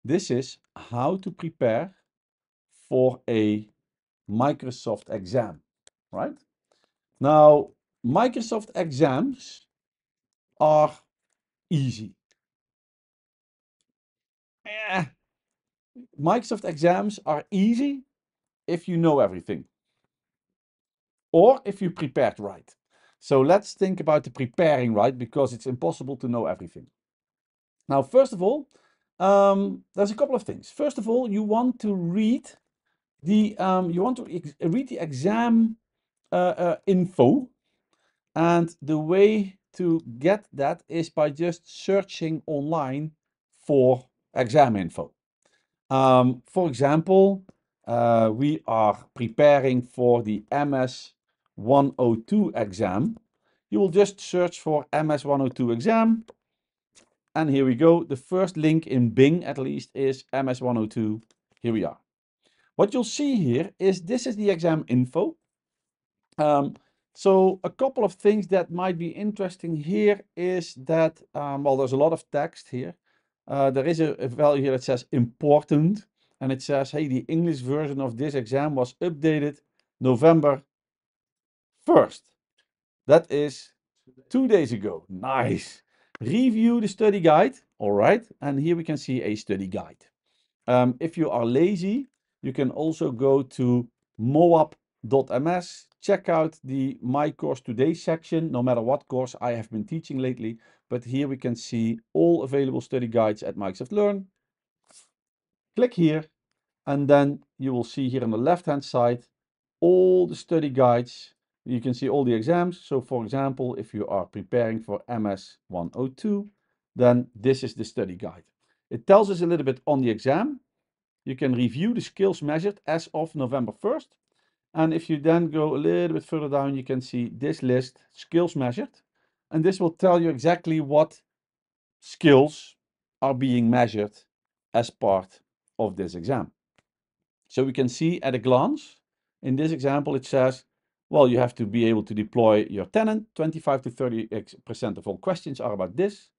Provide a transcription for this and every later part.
This is how to prepare for a Microsoft exam, right? Now, Microsoft exams are easy. Microsoft exams are easy if you know everything or if you prepared right. So let's think about the preparing right, because it's impossible to know everything. Now, first of all, there's a couple of things. First of all, you want to read the exam info, and the way to get that is by just searching online for exam info. For example, we are preparing for the MS 102 exam. You will just search for MS 102 exam. And here we go. The first link in Bing, at least, is MS 102. Here we are. What you'll see here is this is the exam info. So a couple of things that might be interesting here is that, well, there's a lot of text here. There is a value here that says important, and it says, hey, the English version of this exam was updated November 1st. That is 2 days ago. Nice. Review the study guide. All right. And here we can see a study guide. If you are lazy, you can also go to moab.ms, check out the My Course Today section, no matter what course I have been teaching lately. But here we can see all available study guides at Microsoft Learn. Click here, and then you will see here on the left-hand side all the study guides. You can see all the exams. So for example, if you are preparing for MS 102, then this is the study guide. It tells us a little bit on the exam. You can review the skills measured as of November 1st. And if you then go a little bit further down, you can see this list, skills measured. And this will tell you exactly what skills are being measured as part of this exam. So we can see at a glance, in this example, it says, well, you have to be able to deploy your tenant. 25 to 30% of all questions are about this.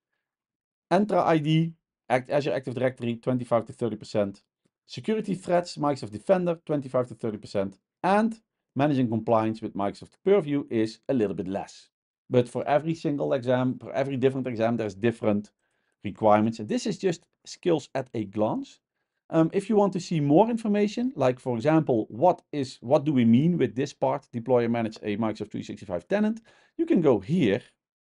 Entra ID, Azure Active Directory, 25 to 30%. Security threats, Microsoft Defender, 25 to 30%. And managing compliance with Microsoft Purview is a little bit less. But for every single exam, for every different exam, there's different requirements. And this is just skills at a glance. If you want to see more information, like for example, what do we mean with this part, deploy and manage a Microsoft 365 tenant, you can go here.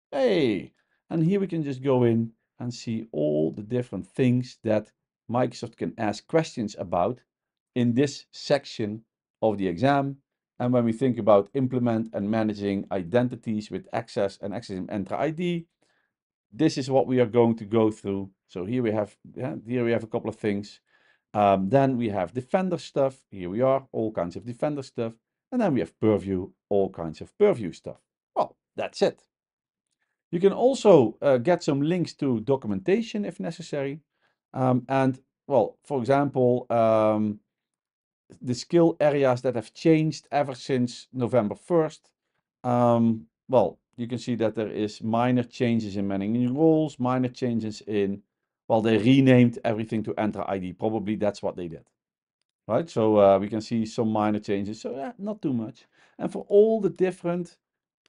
Hey, and here we can just go in and see all the different things that Microsoft can ask questions about in this section of the exam. And when we think about implement and managing identities with access and access in Entra ID, this is what we are going to go through. So here we have a couple of things. Then we have Defender stuff. Here we are, all kinds of Defender stuff. And then we have Purview, all kinds of Purview stuff. Well, that's it. You can also get some links to documentation if necessary. And well, for example, the skill areas that have changed ever since November 1st. Well, you can see that there is minor changes in managing roles, minor changes in, well, they renamed everything to Entra ID. Probably that's what they did, right? So we can see some minor changes. So yeah, not too much. And for all the different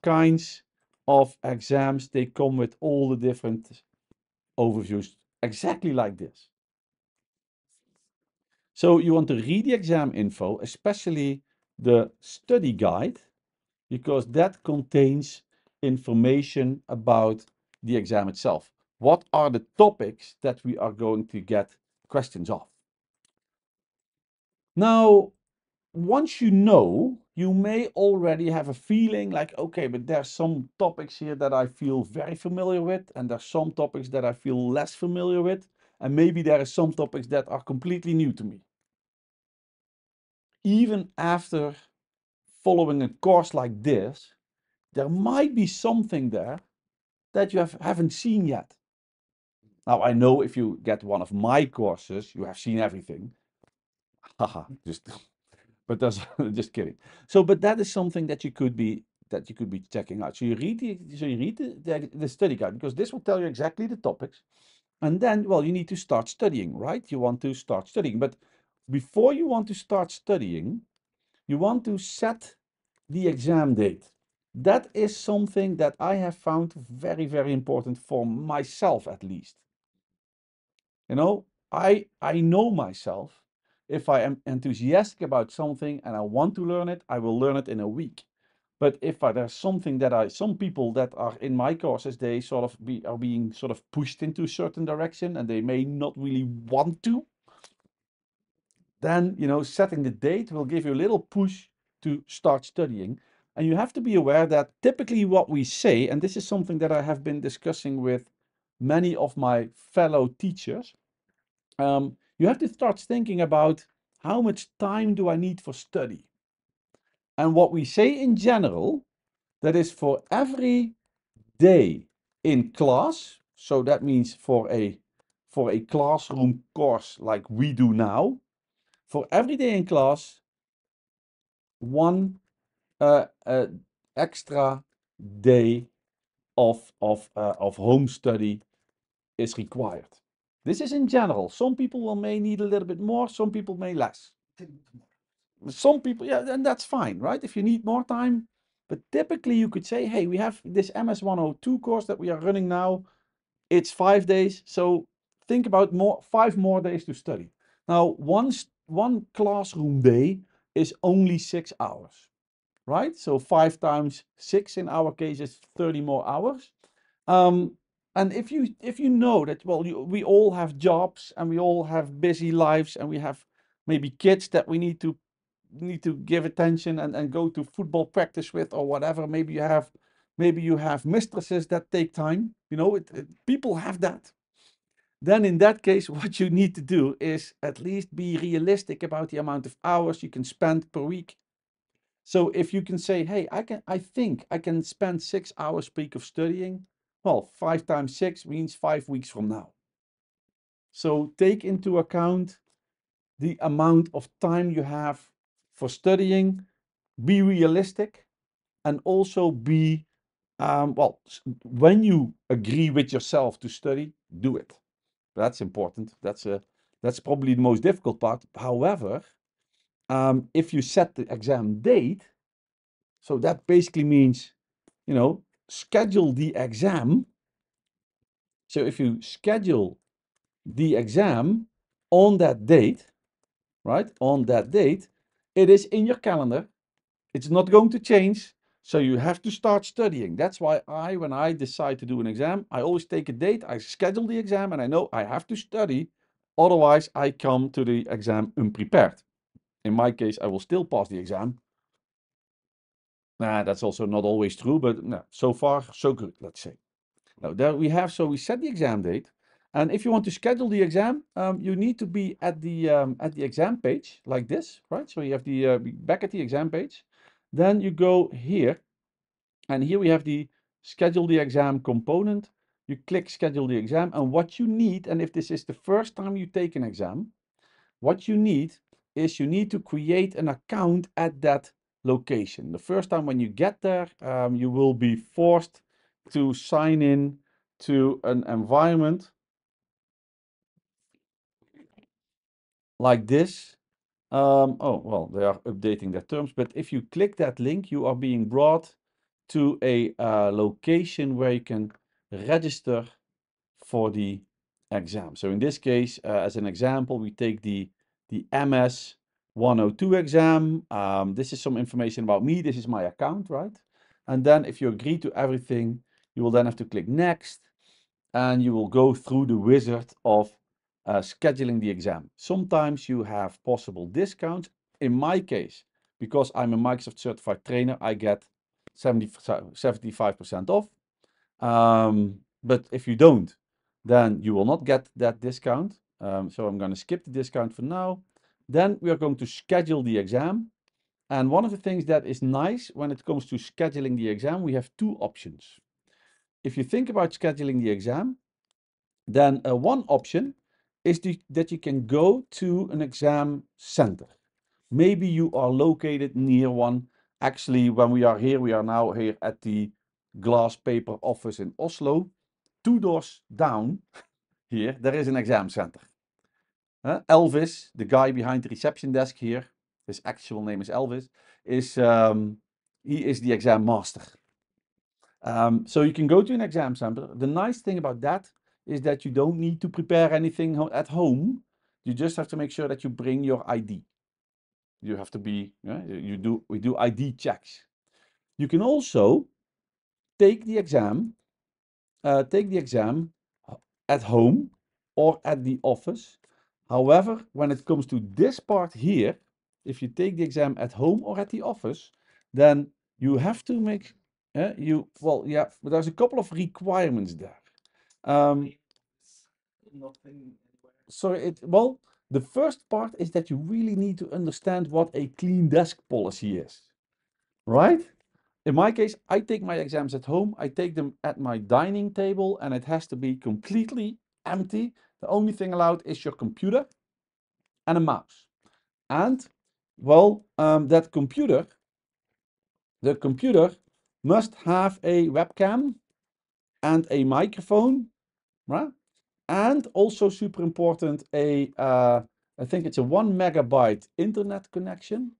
kinds of exams, they come with all the different overviews, exactly like this. So you want to read the exam info, especially the study guide, because that contains information about the exam itself. What are the topics that we are going to get questions of? Now, once you know, you may already have a feeling like, okay, but there's some topics here that I feel very familiar with, and there's some topics that I feel less familiar with, and maybe there are some topics that are completely new to me. Even after following a course like this, there might be something there that you haven't seen yet. Now, I know if you get one of my courses, you have seen everything. Haha, but that's just kidding. So, but that is something that you could be checking out. So you read the study guide, because this will tell you exactly the topics. And then, well, you need to start studying, right? You want to start studying. But before you want to start studying, you want to set the exam date. That is something that I have found very, very important for myself, at least. You know, I know myself. If I am enthusiastic about something and I want to learn it, I will learn it in a week. But if there's something that some people that are in my courses, they sort of are being sort of pushed into a certain direction and they may not really want to, then, setting the date will give you a little push to start studying. And you have to be aware that typically what we say, and this is something that I have been discussing with many of my fellow teachers, you have to start thinking about how much time do I need for study? And what we say in general, that is for every day in class, so that means for a classroom course like we do now, for every day in class, one extra day of home study is required. This is in general. Some people may need a little bit more, some people may less. Some people, yeah, and that's fine, right? If you need more time, but typically you could say, hey, we have this MS 102 course that we are running now. It's 5 days, so think about 5 more days to study. Now, one classroom day is only 6 hours, right? So 5 times 6 in our case is 30 more hours. And if you know that, well, we all have jobs and we all have busy lives and we have maybe kids that we need to give attention and go to football practice with or whatever. Maybe you have mistresses that take time. People have that. Then in that case, what you need to do is at least be realistic about the amount of hours you can spend per week. So if you can say, hey, I think I can spend 6 hours per week of studying, well, 5 times 6 means 5 weeks from now. So take into account the amount of time you have for studying, be realistic, and also be, when you agree with yourself to study, do it. That's important. That's probably the most difficult part. However, if you set the exam date, so that basically means, schedule the exam. So if you schedule the exam on that date, right? On that date, it is in your calendar. It's not going to change. So you have to start studying. That's why when I decide to do an exam, I always take a date, I schedule the exam, and I know I have to study. Otherwise, I come to the exam unprepared. In my case, I will still pass the exam. Nah, that's also not always true, but no, so far, so good, let's say. Now, there we set the exam date. And if you want to schedule the exam, you need to be at the exam page like this, right? So you have the back at the exam page. Then you go here, and here we have the schedule the exam component. You click schedule the exam, and what you need, and if this is the first time you take an exam, what you need is you need to create an account at that location. The first time when you get there, you will be forced to sign in to an environment like this. Oh, well, they are updating their terms, but if you click that link, you are being brought to a location where you can register for the exam. So in this case, as an example, we take the MS 102 exam. This is some information about me. This is my account, right? And then if you agree to everything, you will then have to click next, and you will go through the wizard of scheduling the exam. Sometimes you have possible discounts. In my case, because I'm a Microsoft certified trainer, I get 75% off. But if you don't, then you will not get that discount. So I'm going to skip the discount for now. Then we are going to schedule the exam. And one of the things that is nice when it comes to scheduling the exam, we have two options. If you think about scheduling the exam, then one option is that you can go to an exam center. Maybe you are located near one. Actually, when we are now here at the glass paper office in Oslo. 2 doors down, here, there is an exam center. Elvis, the guy behind the reception desk here, his actual name is Elvis, he is the exam master. So you can go to an exam center. The nice thing about that is that you don't need to prepare anything at home. You just have to make sure that you bring your ID. You have to be, we do ID checks. You can also take the exam at home or at the office. However, when it comes to this part here, if you take the exam at home or at the office, then you have to make, but there's a couple of requirements there. Sorry, the first part is that you really need to understand what a clean desk policy is, right? In my case, I take my exams at home. I take them at my dining table, and it has to be completely empty. The only thing allowed is your computer and a mouse. And, the computer must have a webcam and a microphone, right? And also super important, I think it's a 1 megabyte internet connection.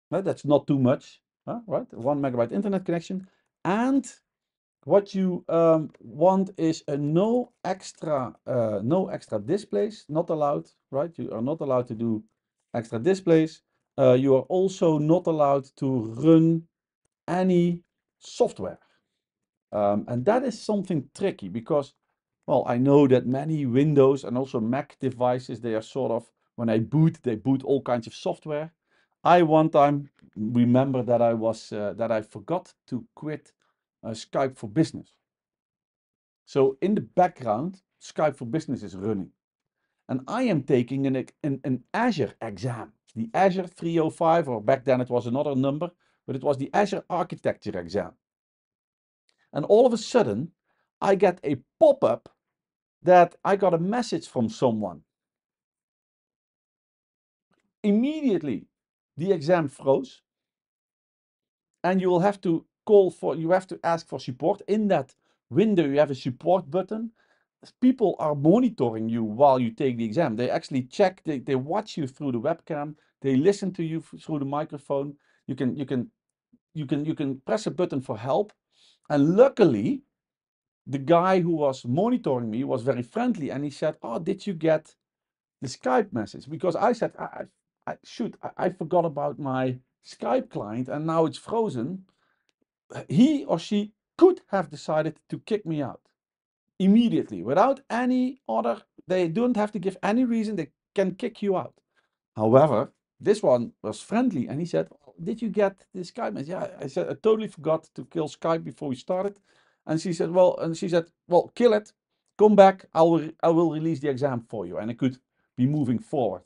Right? That's not too much, right? 1 megabyte internet connection. And what you want is no extra displays, not allowed, right? You are not allowed to do extra displays. You are also not allowed to run any software. And that is something tricky because, I know that many Windows and also Mac devices, they are sort of, when they boot all kinds of software. I one time remember that I forgot to quit Skype for Business. So in the background, Skype for Business is running. And I am taking an Azure exam, the Azure 305, or back then it was another number, but it was the Azure Architecture exam. And all of a sudden, I get a pop-up that I got a message from someone. Immediately, the exam froze, and you have to ask for support. In that window, you have a support button. People are monitoring you while you take the exam. They actually check, they watch you through the webcam, they listen to you through the microphone. You can press a button for help. And luckily, the guy who was monitoring me was very friendly, and he said, "Oh, did you get the Skype message?" Because I said, I forgot about my Skype client and now it's frozen." He or she could have decided to kick me out immediately without any other, they don't have to give any reason, they can kick you out. However, this one was friendly and he said, "Oh, did you get the Skype message?" Yeah, I said, "I totally forgot to kill Skype before we started." And she said, "Well, kill it, come back, I will release the exam for you." And I could be moving forward.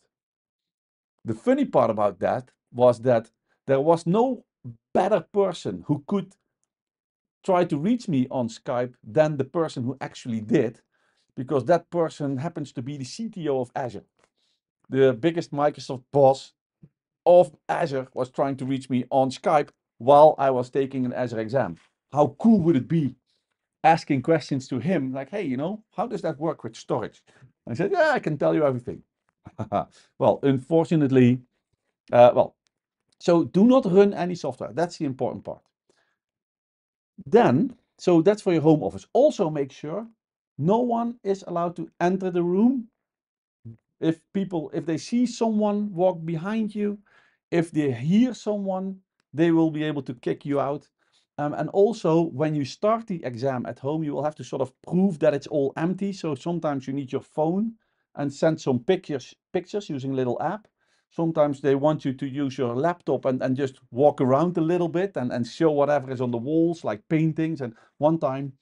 The funny part about that was that there was no better person who could try to reach me on Skype than the person who actually did, because that person happens to be the CTO of Azure. The biggest Microsoft boss of Azure was trying to reach me on Skype while I was taking an Azure exam. How cool would it be asking questions to him like, "Hey, how does that work with storage?" I said, "Yeah, I can tell you everything." Well, unfortunately, so do not run any software. That's the important part. Then, so that's for your home office. Also make sure no one is allowed to enter the room. If they see someone walk behind you, if they hear someone, they will be able to kick you out. And also, when you start the exam at home, you will have to sort of prove that it's all empty. So sometimes you need your phone and send some pictures using a little app. Sometimes they want you to use your laptop and just walk around a little bit and show whatever is on the walls, like paintings. And one time,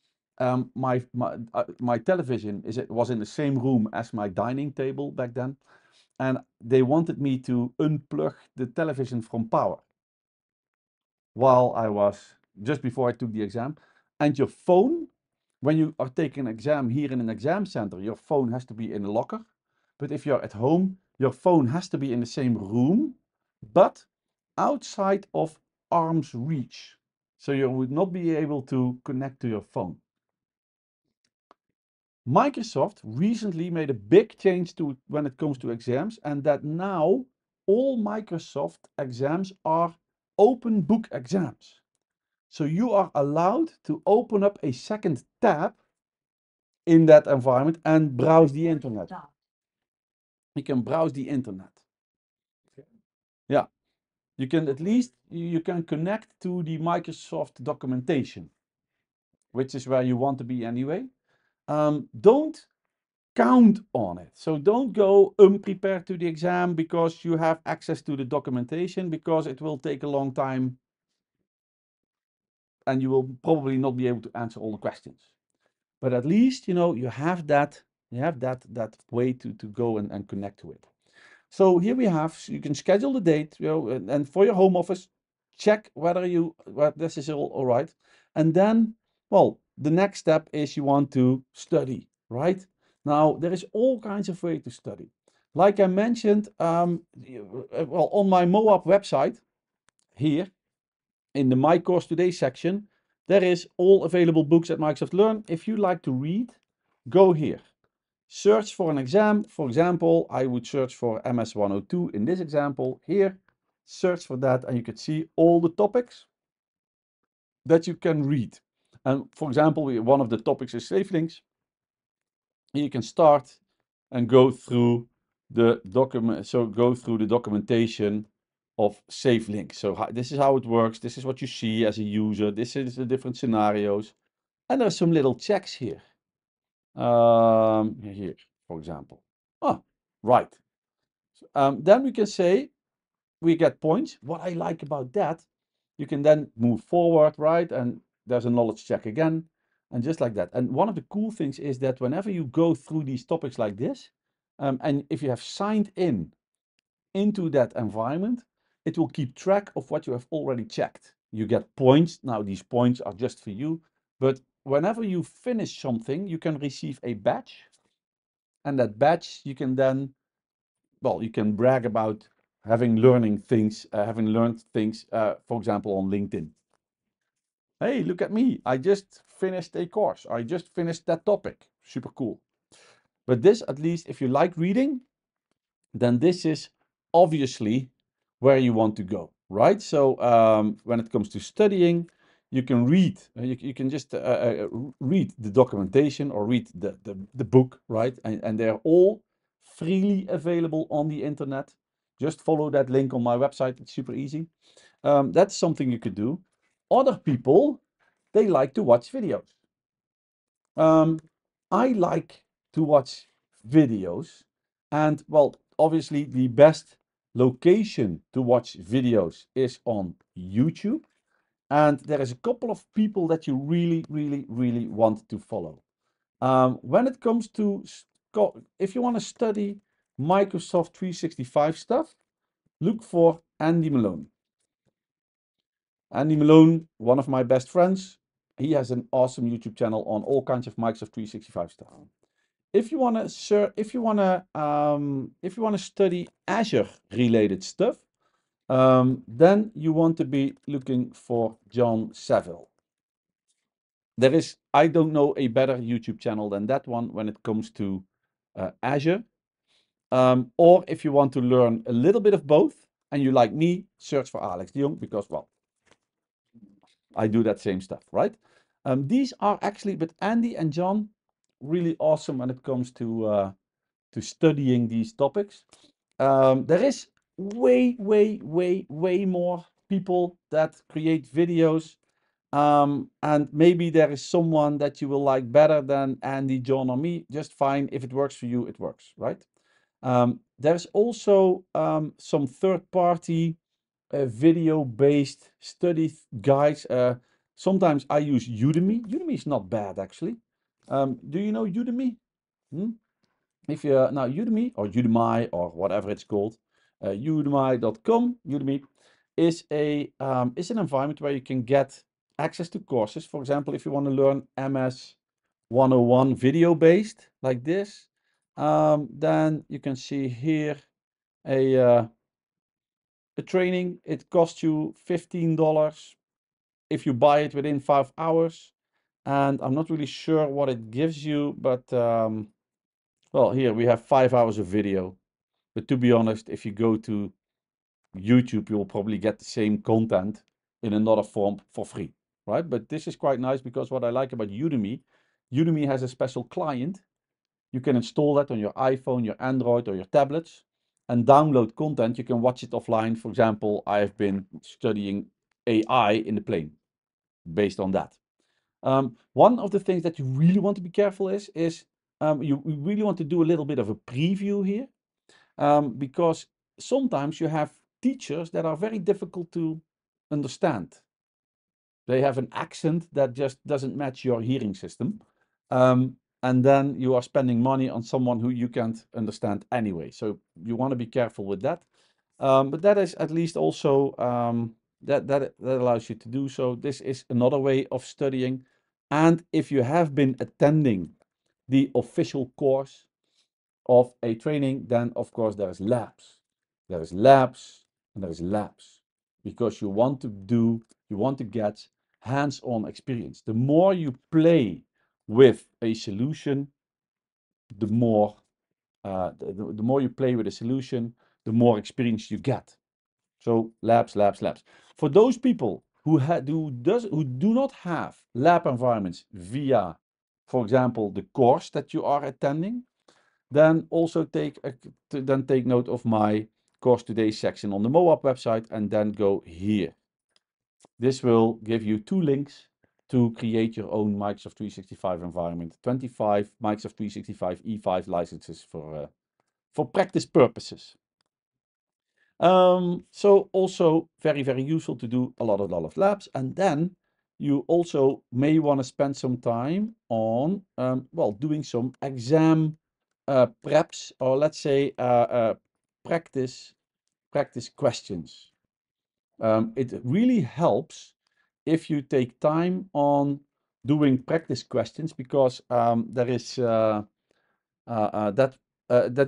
my television was in the same room as my dining table back then, and they wanted me to unplug the television from power while I was just before I took the exam. And your phone, when you are taking an exam here in an exam center, your phone has to be in a locker. But if you're at home, your phone has to be in the same room, but outside of arm's reach. So you would not be able to connect to your phone. Microsoft recently made a big change to when it comes to exams, and that now all Microsoft exams are open book exams. So you are allowed to open up a second tab in that environment and browse the internet. You can browse the internet. Yeah, you can at least you can connect to the Microsoft documentation, which is where you want to be anyway. Don't count on it. So don't go unprepared to the exam because you have access to the documentation, because it will take a long time and you will probably not be able to answer all the questions. But at least you have that way to go and connect to it. So here we have, you can schedule the date, and for your home office, check whether this is all right. And then, well, the next step is you want to study, right? Now, there is all kinds of ways to study. Like I mentioned, well, on my MOAB website here, in the My Course Today section, there is all available books at Microsoft Learn. If you like to read, go here. Search for an exam. For example, I would search for MS 102 in this example here. Search for that and you can see all the topics that you can read. And for example, one of the topics is safe links. You can start and go through the document. So go through the documentation of safe links. So this is how it works. This is what you see as a user. This is the different scenarios. And there's some little checks here. Here, for example. Oh, right. Then we can say we get points. What I like about that, you can then move forward, right? And there's a knowledge check again, and just like that. And one of the cool things is that whenever you go through these topics like this, and if you have signed in into that environment, it will keep track of what you have already checked. You get points. Now, these points are just for you, but whenever you finish something, you can receive a badge. And that badge you can then, well, you can brag about having learned things, for example, on LinkedIn. Hey, look at me. I just finished a course. I just finished that topic. Super cool. But this, at least, if you like reading, then this is obviously where you want to go, right? So when it comes to studying, you can read. You can just read the documentation or read the book, right? And they're all freely available on the internet. Just follow that link on my website. It's super easy. That's something you could do. Other people, they like to watch videos. I like to watch videos, and well, obviously the best location to watch videos is on YouTube. And there is a couple of people that you really, really, really want to follow. When it comes to, if you want to study Microsoft 365 stuff, look for Andy Malone. Andy Malone, one of my best friends, he has an awesome YouTube channel on all kinds of Microsoft 365 stuff. If you want to study Azure related stuff, then you want to be looking for John Saville. There is, I don't know, a better YouTube channel than that one when it comes to Azure. Or if you want to learn a little bit of both, and you like me, search for Alex de Jong, because, well, I do that same stuff, right? These are actually, but Andy and John, really awesome when it comes to studying these topics. There is way more people that create videos. And maybe there is someone that you will like better than Andy, John, or me. Just fine. If it works for you, it works, right? There's also some third-party video-based study guides. Sometimes I use Udemy. Udemy is not bad, actually. Do you know Udemy? If you now Udemy or Udemy or whatever it's called, udemy.com, Udemy is an environment where you can get access to courses. For example, if you want to learn MS 101 video based like this, then you can see here a training. It costs you $15 if you buy it within 5 hours. and I'm not really sure what it gives you, but well, here we have 5 hours of video. But to be honest, if you go to YouTube, you'll probably get the same content in another form for free, right? But this is quite nice because what I like about Udemy, Udemy has a special client. You can install that on your iPhone, your Android, or your tablets and download content. You can watch it offline. For example, I have been studying AI in the plane based on that. One of the things that you really want to be careful is you really want to do a little bit of a preview here, because sometimes you have teachers that are very difficult to understand. They have an accent that just doesn't match your hearing system. And then you are spending money on someone who you can't understand anyway. So you want to be careful with that. But that is at least also that allows you to do so. This is another way of studying. And if you have been attending the official course of a training, then of course there is labs. There is labs and there is labs because you want to get hands-on experience. The more you play with a solution, the more the more you play with a solution, the more experience you get. So labs, labs, labs. For those people who do not have lab environments via, for example, the course that you are attending, then also take note of my course today section on the MOAB website and then go here. This will give you 2 links to create your own Microsoft 365 environment. 25 Microsoft 365 E5 licenses for practice purposes. So also very, very useful to do a lot of labs. And then you also may want to spend some time on, well, doing some exam preps, or let's say practice questions. It really helps if you take time on doing practice questions because there is that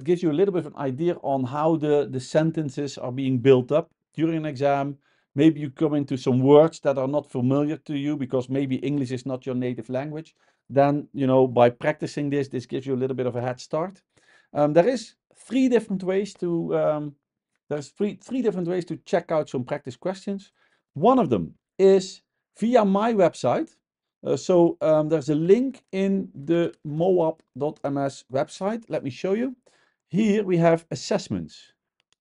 gives you a little bit of an idea on how the sentences are being built up during an exam. Maybe you come into some words that are not familiar to you because maybe English is not your native language. Then, by practicing this gives you a little bit of a head start. There is three different ways to three different ways to check out some practice questions. One of them is via my website. There's a link in the moab.ms website. Let me show you. Here we have assessments.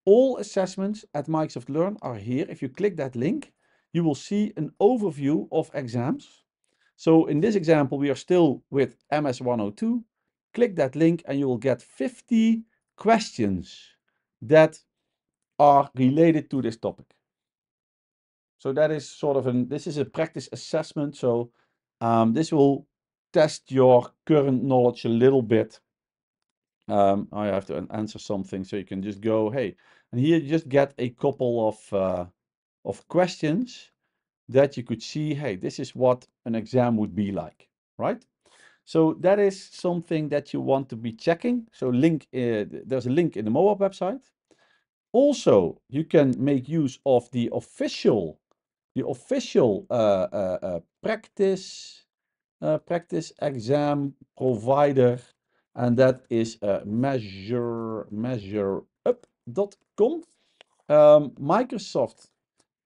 All assessments at Microsoft Learn are here. If you click that link, you will see an overview of exams. So in this example, we are still with MS 102. Click that link and you will get 50 questions that are related to this topic. So that is sort of this is a practice assessment. So this will test your current knowledge a little bit. I have to answer something, so you can just go, hey, and here you just get a couple of questions that you could see, hey, this is what an exam would be like, right? So that is something that you want to be checking. So there's a link in the MOAB website. Also, you can make use of the official practice exam provider, and that is measurup.com. Microsoft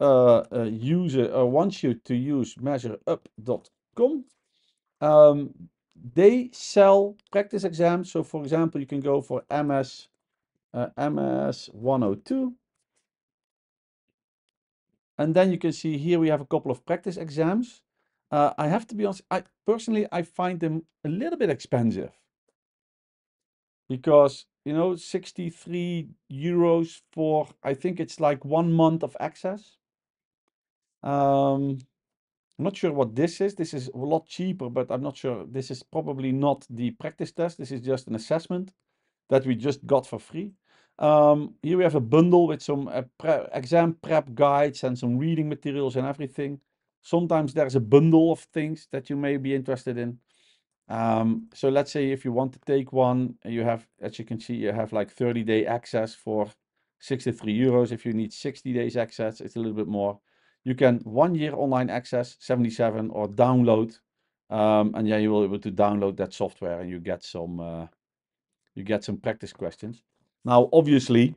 wants you to use measurup.com. They sell practice exams. So, for example, you can go for MS 102. And then you can see here we have a couple of practice exams. I have to be honest, I find them a little bit expensive because, 63 euros for, I think it's like 1 month of access. I'm not sure what this is. This is a lot cheaper, but I'm not sure. This is probably not the practice test. This is just an assessment that we just got for free. Here we have a bundle with some exam prep guides and some reading materials and everything. Sometimes there's a bundle of things that you may be interested in. So let's say if you want to take one, you have, as you can see, you have like 30-day access for 63 euros. If you need 60 days access, it's a little bit more. You can 1 year online access, 77, or download And yeah, you will be able to download that software and you get some practice questions. Now, obviously,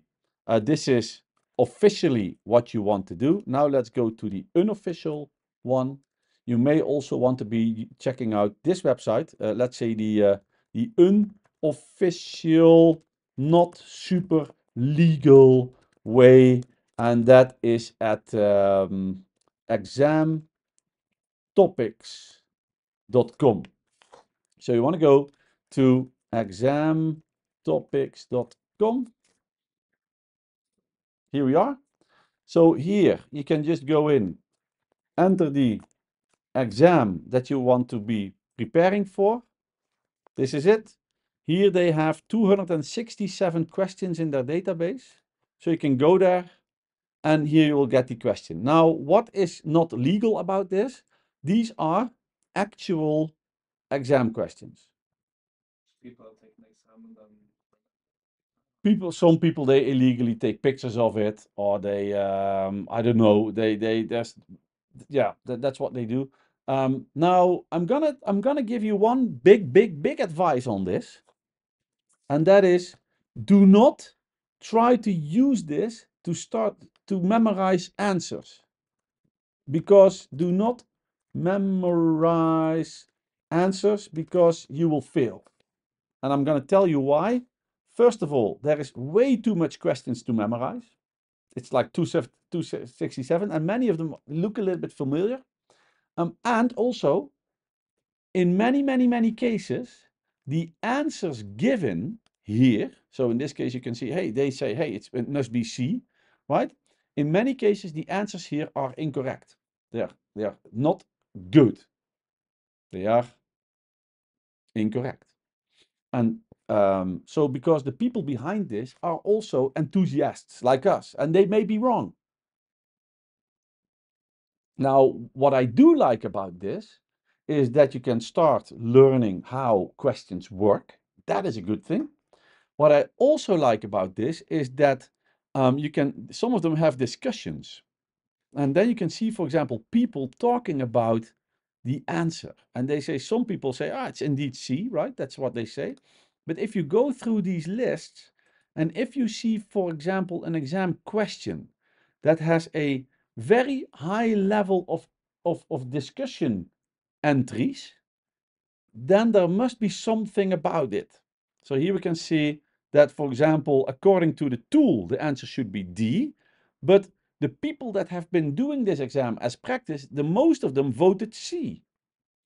this is officially what you want to do. Now let's go to the unofficial one. You may also want to be checking out this website. Let's say the unofficial, not super legal way, and that is at examtopics.com. So you want to go to examtopics.com. Here we are. So here you can just go in, enter the exam that you want to be preparing for. This is it. Here they have 267 questions in their database. So you can go there and here you will get the question. Now, what is not legal about this? These are actual exam questions. Some people they illegally take pictures of it, or they I don't know, there's yeah, that's what they do. Now I'm gonna give you one big advice on this, and that is, do not try to use this to start to memorize answers, because do not memorize answers because you will fail. And I'm going to tell you why. First of all, there is way too much questions to memorize. It's like 267, and many of them look a little bit familiar. And also, in many cases, the answers given here, so in this case, you can see, hey, they say, hey, it must be C, right? In many cases, the answers here are incorrect. They are not good. They are incorrect. And so because the people behind this are also enthusiasts like us, and they may be wrong. Now, what I do like about this is that you can start learning how questions work. That is a good thing. What I also like about this is that some of them have discussions. And then you can see, for example, people talking about the answer. And they say, some people say, it's indeed C, right? That's what they say. But if you go through these lists, and if you see, for example, an exam question that has a very high level of discussion entries, then there must be something about it. So here we can see that, for example, according to the tool, the answer should be D, but the people that have been doing this exam as practice, the most of them voted C.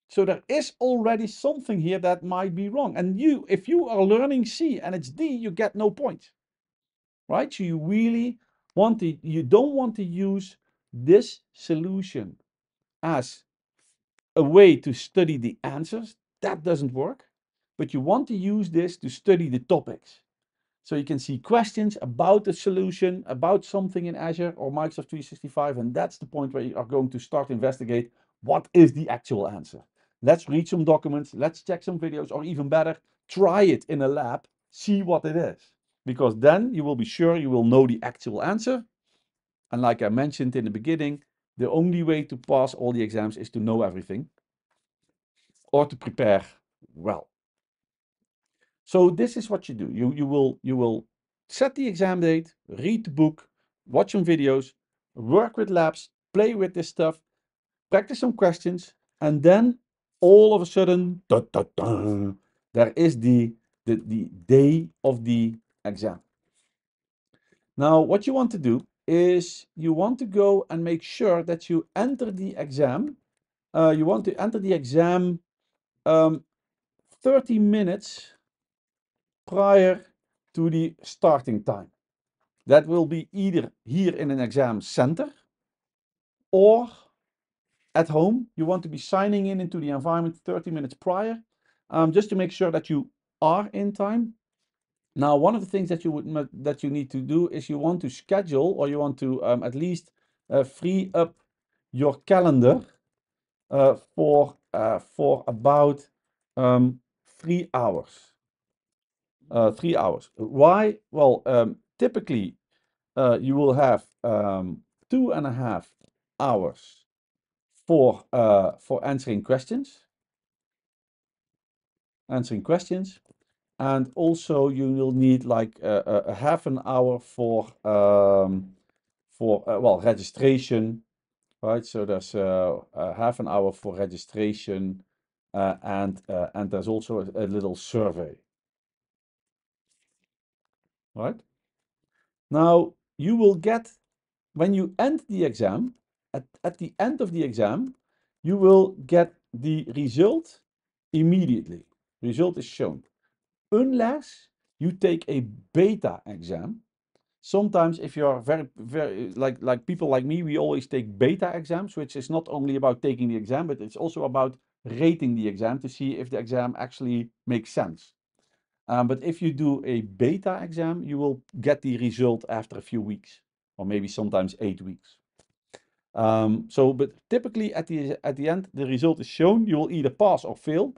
So there is already something here that might be wrong. And if you are learning C and it's D, you get no points, right? So you really you don't want to use this solution as a way to study the answers. That doesn't work. But you want to use this to study the topics. So you can see questions about the solution, about something in Azure or Microsoft 365, and that's the point where you are going to start investigate what is the actual answer. Let's read some documents, let's check some videos, or even better, try it in a lab, see what it is. Because then you will be sure you will know the actual answer. And like I mentioned in the beginning, the only way to pass all the exams is to know everything or to prepare well. So this is what you do. You will set the exam date, read the book, watch some videos, work with labs, play with this stuff, practice some questions, and then all of a sudden, there is the day of the exam. Now, what you want to do is you want to go and make sure that you enter the exam. You want to enter the exam 30 minutes prior to the starting time. That will be either here in an exam center or at home. You want to be signing in into the environment 30 minutes prior, just to make sure that you are in time. Now, one of the things that you need to do is you want to schedule, or you want to at least free up your calendar for about 3 hours. 3 hours. Why? Well, typically you will have 2.5 hours for answering questions. answering questions. And also you will need like a half an hour for well, registration, right? So there's a half an hour for registration, and there's also a little survey, right? Now you will get, when you end the exam, at the end of the exam, you will get the result immediately. Result is shown. Unless you take a beta exam. Sometimes if you're very like people like me, we always take beta exams, which is not only about taking the exam, but it's also about rating the exam to see if the exam actually makes sense. But if you do a beta exam, you will get the result after a few weeks, or maybe sometimes 8 weeks. But typically at the end, the result is shown. You will either pass or fail.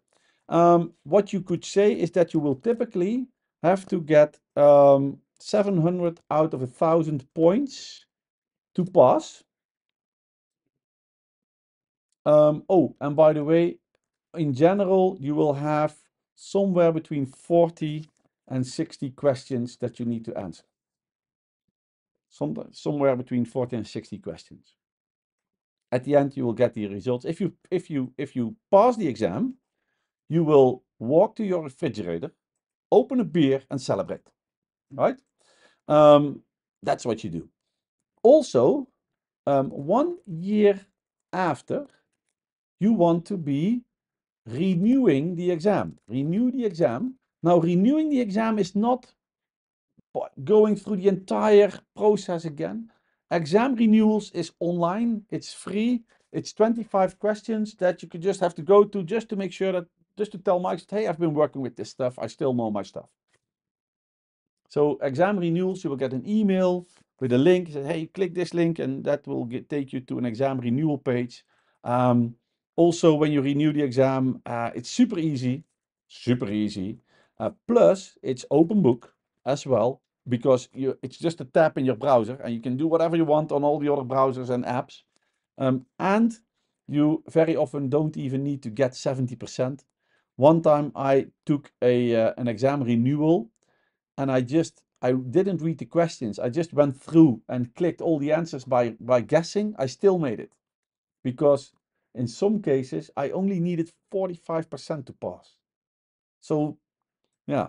What you could say is that you will typically have to get 700 out of 1,000 points to pass. Oh, and by the way, in general, you will have somewhere between 40 and 60 questions that you need to answer. Somewhere between 40 and 60 questions. At the end, you will get the results. If you pass the exam, you will walk to your refrigerator, open a beer, and celebrate. Right? That's what you do. Also, 1 year after, you want to be renewing the exam. Renew the exam. Now, renewing the exam is not going through the entire process again. Exam renewals is online, it's free, it's 25 questions that you could just have to go to just to make sure that, just to tell Mike, hey, I've been working with this stuff, I still know my stuff. So exam renewals, you will get an email with a link, say, hey, click this link, and that will take you to an exam renewal page. Also, when you renew the exam, it's super easy, super easy. Plus, it's open book as well, because it's just a tab in your browser, and you can do whatever you want on all the other browsers and apps. And you very often don't even need to get 70%. One time I took an exam renewal, and I didn't read the questions. I just went through and clicked all the answers by guessing. I still made it, because in some cases I only needed 45% to pass. So yeah,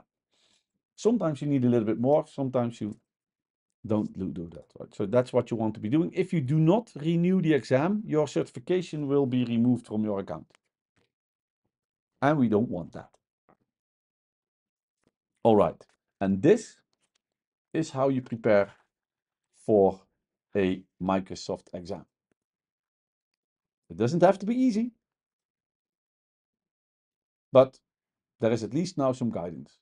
sometimes you need a little bit more, sometimes you don't do that. Right? So that's what you want to be doing. If you do not renew the exam, your certification will be removed from your account. And we don't want that. All right. And this is how you prepare for a Microsoft exam. It doesn't have to be easy, but there is at least now some guidance.